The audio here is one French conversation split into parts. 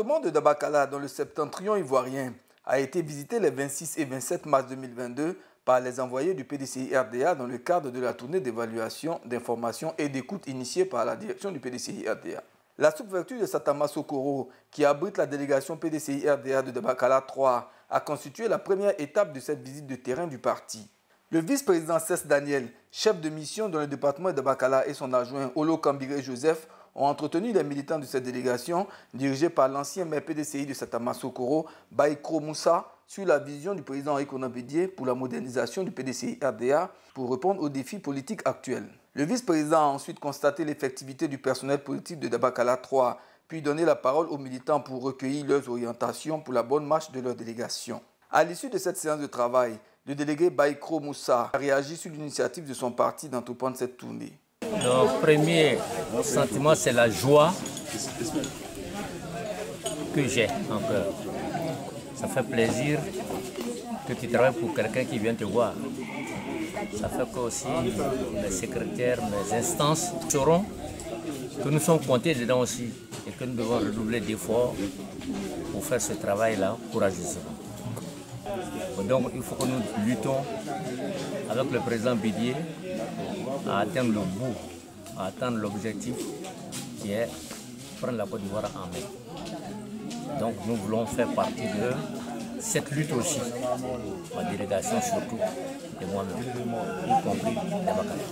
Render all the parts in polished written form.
département de Dabakala, dans le septentrion ivoirien, a été visité les 26 et 27 mars 2022 par les envoyés du PDCI-RDA dans le cadre de la tournée d'évaluation, d'information et d'écoute initiée par la direction du PDCI-RDA. La sous-préfecture de Satama Sokoro, qui abrite la délégation PDCI-RDA de Dabakala 3, a constitué la première étape de cette visite de terrain du parti. Le vice-président Cess Daniel, chef de mission dans le département de Dabakala, et son adjoint Olo Kambire Joseph ont entretenu les militants de cette délégation, dirigée par l'ancien maire PDCI de Satama Sokoro, Baïkro Moussa, sur la vision du président Henri Konan Bédié pour la modernisation du PDCI-RDA pour répondre aux défis politiques actuels. Le vice-président a ensuite constaté l'effectivité du personnel politique de Dabakala 3, puis donné la parole aux militants pour recueillir leurs orientations pour la bonne marche de leur délégation. À l'issue de cette séance de travail, le délégué Baïkro Moussa a réagi sur l'initiative de son parti d'entreprendre cette tournée. Le premier sentiment, c'est la joie que j'ai en cœur. Ça fait plaisir que tu travailles pour quelqu'un qui vient te voir. Ça fait que aussi mes secrétaires, mes instances sauront que nous sommes comptés dedans aussi et que nous devons redoubler d'efforts pour faire ce travail-là courageusement. Donc il faut que nous luttons avec le président Bédié à atteindre le bout, à atteindre l'objectif qui est prendre la Côte d'Ivoire en main. Donc nous voulons faire partie de cette lutte aussi, ma délégation surtout, et moi-même, y compris Dabakala.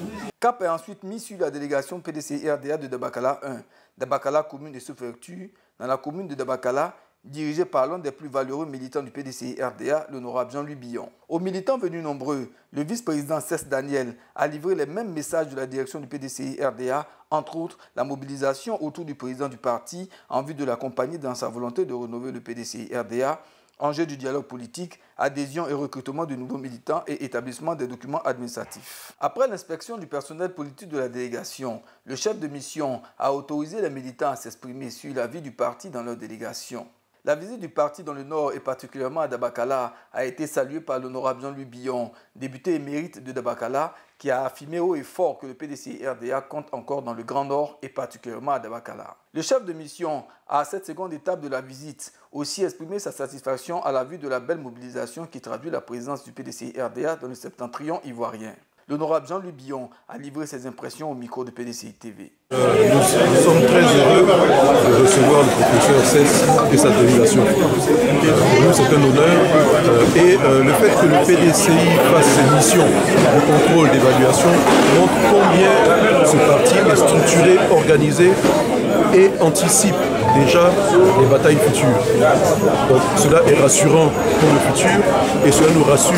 Cap est ensuite mis sur la délégation PDCI-RDA de Dabakala 1, Dabakala commune de sous-préfecture, dans la commune de Dabakala, dirigé par l'un des plus valeureux militants du PDCI-RDA, l'honorable Jean-Louis Billon. Aux militants venus nombreux, le vice-président Cess Daniel a livré les mêmes messages de la direction du PDCI-RDA, entre autres la mobilisation autour du président du parti en vue de l'accompagner dans sa volonté de renouveler le PDCI-RDA, enjeu du dialogue politique, adhésion et recrutement de nouveaux militants et établissement des documents administratifs. Après l'inspection du personnel politique de la délégation, le chef de mission a autorisé les militants à s'exprimer sur la vie du parti dans leur délégation. La visite du parti dans le Nord et particulièrement à Dabakala a été saluée par l'honorable Jean-Louis Billon, député émérite de Dabakala, qui a affirmé haut et fort que le PDCI-RDA compte encore dans le Grand Nord et particulièrement à Dabakala. Le chef de mission a, à cette seconde étape de la visite, aussi exprimé sa satisfaction à la vue de la belle mobilisation qui traduit la présence du PDCI-RDA dans le septentrion ivoirien. L'honorable Jean-Louis Billon a livré ses impressions au micro de PDCI TV. Nous sommes très heureux de recevoir le professeur Cess et sa délégation. Pour nous, c'est un honneur. Le fait que le PDCI fasse ses missions de contrôle, d'évaluation, montre combien ce parti est structuré, organisé et anticipe déjà les batailles futures. Donc cela est rassurant pour le futur et cela nous rassure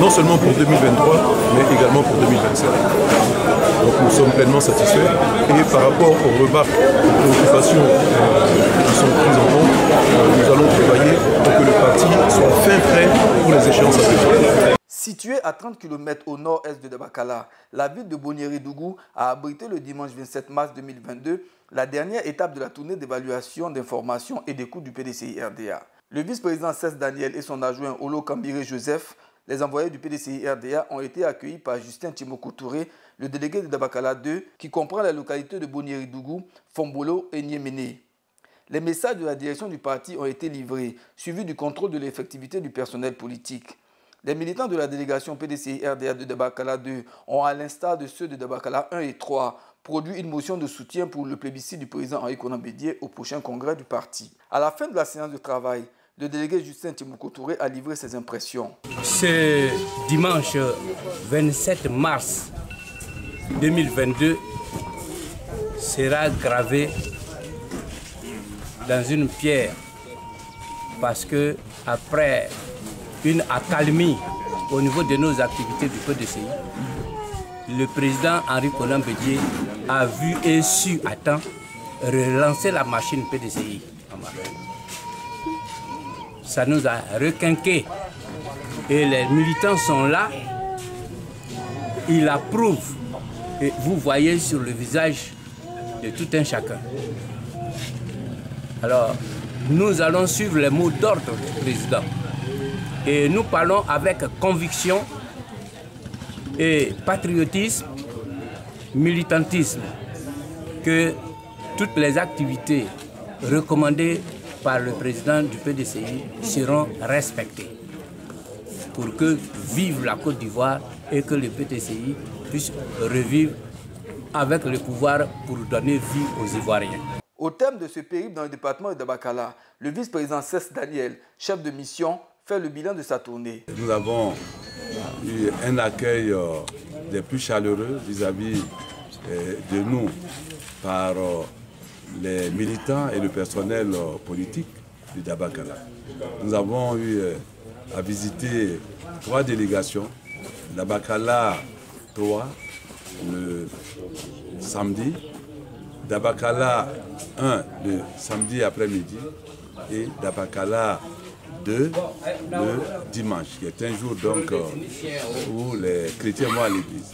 non seulement pour 2023 mais également pour 2025. Donc nous sommes pleinement satisfaits et par rapport aux remarques et préoccupations qui sont prises en compte, nous allons travailler pour que le parti soit fin prêt pour les échéances à venir. Située à 30 km au nord-est de Dabakala, la ville de Bonieri-Dougou a abrité le dimanche 27 mars 2022 la dernière étape de la tournée d'évaluation, d'information et d'écoute du PDCI-RDA. Le vice-président Cess Daniel et son adjoint Olo Kambire Joseph, les envoyés du PDCI-RDA, ont été accueillis par Justin Timoko Touré, le délégué de Dabakala 2, qui comprend la localité de Bonieri-Dougou, Fombolo et Niéméné. Les messages de la direction du parti ont été livrés, suivis du contrôle de l'effectivité du personnel politique. Les militants de la délégation PDCI-RDA de Dabakala 2 ont, à l'instar de ceux de Dabakala 1 et 3, produit une motion de soutien pour le plébiscite du président Henri Konan Bédié au prochain congrès du parti. À la fin de la séance de travail, le délégué Justin Timoko Touré a livré ses impressions. Ce dimanche 27 mars 2022 sera gravé dans une pierre parce que après une accalmie au niveau de nos activités du PDCI, le président Henri Konan Bédié a vu et su à temps relancer la machine PDCI. Ça nous a requinqué et les militants sont là, ils approuvent et vous voyez sur le visage de tout un chacun. Alors, nous allons suivre les mots d'ordre du président et nous parlons avec conviction et patriotisme, militantisme, que toutes les activités recommandées par le président du PDCI seront respectées pour que vive la Côte d'Ivoire et que le PDCI puisse revivre avec le pouvoir pour donner vie aux Ivoiriens. Au terme de ce périple dans le département de Dabakala, le vice-président Cess Daniel, chef de mission, fait le bilan de sa tournée. Nous avons eu un accueil des plus chaleureux vis-à-vis de nous par les militants et le personnel politique du Dabakala. Nous avons eu à visiter 3 délégations, Dabakala 3 le samedi, Dabakala 1 le samedi après-midi et Dabakala 2 le dimanche, qui est un jour donc où les chrétiens vont à l'église.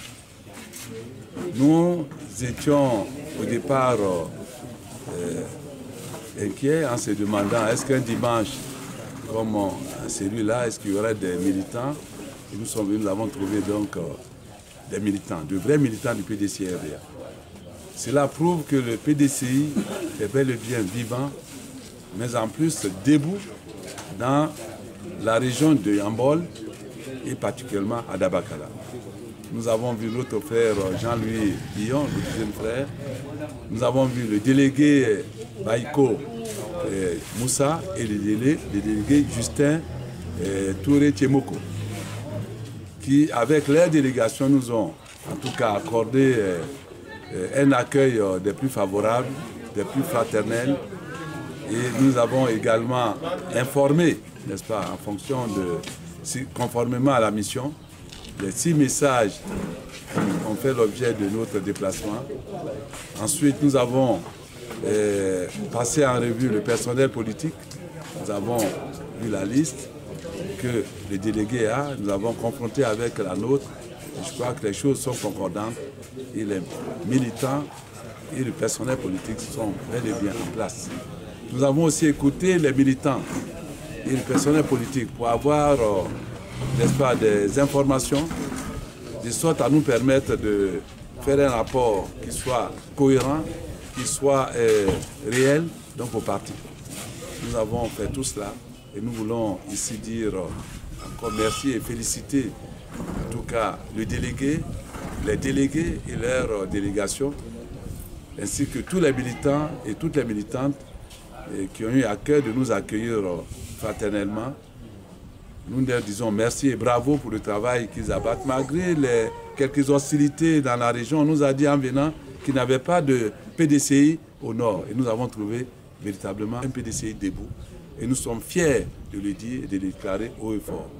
Nous étions au départ inquiets en se demandant est-ce qu'un dimanche comme celui-là, est-ce qu'il y aurait des militants? Et nous sommes venus, nous avons trouvé donc des militants, de vrais militants du PDCI-RDA. Cela prouve que le PDCI est bel et bien vivant, mais en plus debout dans la région de Yambol et particulièrement à Dabakala. Nous avons vu notre frère Jean-Louis Billon, le deuxième frère. Nous avons vu le délégué Baïko Moussa et le délégué Justin Touré Tchemoko, qui, avec leur délégation, nous ont en tout cas accordé un accueil des plus favorables, des plus fraternels. Et nous avons également informé, n'est-ce pas, en fonction de, conformément à la mission, les 6 messages qui ont fait l'objet de notre déplacement. Ensuite, nous avons passé en revue le personnel politique. Nous avons vu la liste que le délégué a. Nous avons confronté avec la nôtre. Je crois que les choses sont concordantes et les militants et le personnel politique sont bel et bien en place. Nous avons aussi écouté les militants et le personnel politique pour avoir, n'est-ce pas, des informations de sorte à nous permettre de faire un rapport qui soit cohérent, qui soit réel, donc au parti. Nous avons fait tout cela et nous voulons ici dire encore merci et féliciter en tout cas le délégué, les délégués et leurs délégations, ainsi que tous les militants et toutes les militantes qui ont eu à cœur de nous accueillir fraternellement. Nous leur disons merci et bravo pour le travail qu'ils abattent. Malgré les quelques hostilités dans la région, on nous a dit en venant qu'il n'y avait pas de PDCI au nord. Et nous avons trouvé véritablement un PDCI debout. Et nous sommes fiers de le dire et de le déclarer haut et fort.